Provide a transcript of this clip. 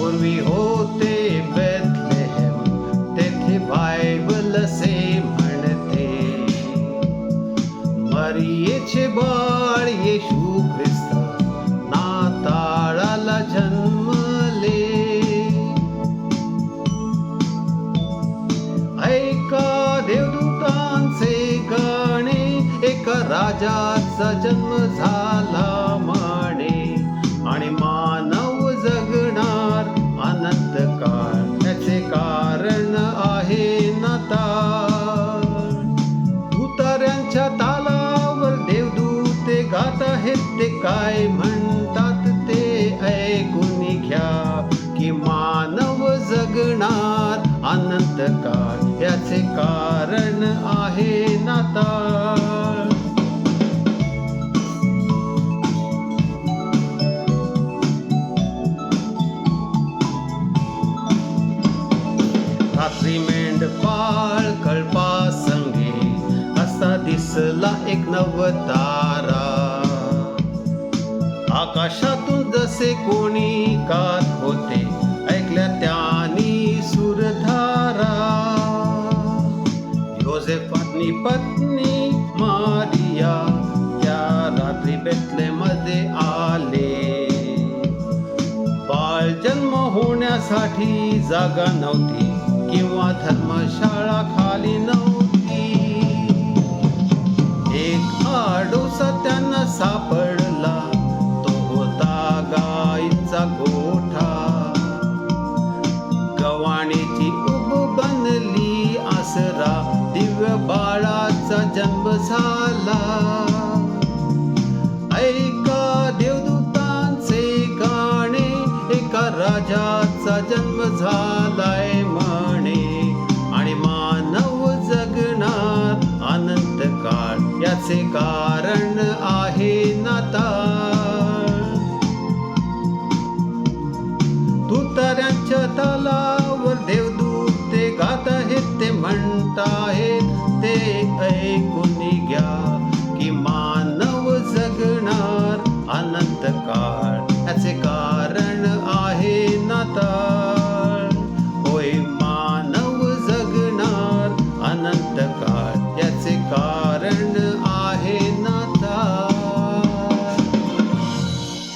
पूर्वी होते बेथलेहेम, तेथे बायबल असे म्हणते, मरियेचे बाळ येशू ख्रिस्त नाताळाला जन्मले. ऐका देवदूतांचे गाणे, एका राजाचा जन्म झाला म्हणे, आणि मानव जगणार अनंत काळ, त्याचे कारण आहे नाताळ. तुताऱ्यांच्या तालावर देवदूते गात आहेत, ते काय म्हणतात ते ऐकून घ्या, की मानव जगणार अनंत काळ, याचे कारण आहे नाताळ. रात्री मेंढपाळ कळपासंगे असा दिसला एक नवतारा, आकाशातून जसे कोणी गात होते, ऐकल्या त्यानी सुरधारा. योसेफाची पत्नी मारिया त्या रात्री बेथलेहममध्ये आले. बाळ जन्म होण्यासाठी जागा नव्हती, किंवा धर्मशाळा खाली नव्हती. एक आडोसा त्यांना सापडला, तो होता गाईचा गोठा. गवाणीची उब बनली आसरा, दिव्य बाळाचा जन्म झाला. ऐका देवदूतांचे गाणे, एका राजाचा जन्म झालाय म्हणे, आणि मानव जगणार अनंत काळ, याचे कारण आहे नाताळ. तुताऱ्यांच्या तालावर देवदूत ते गात आहेत, ते म्हणताहेत ते ऐकून घ्या, की मानव जगणार अनंत काळ, याचे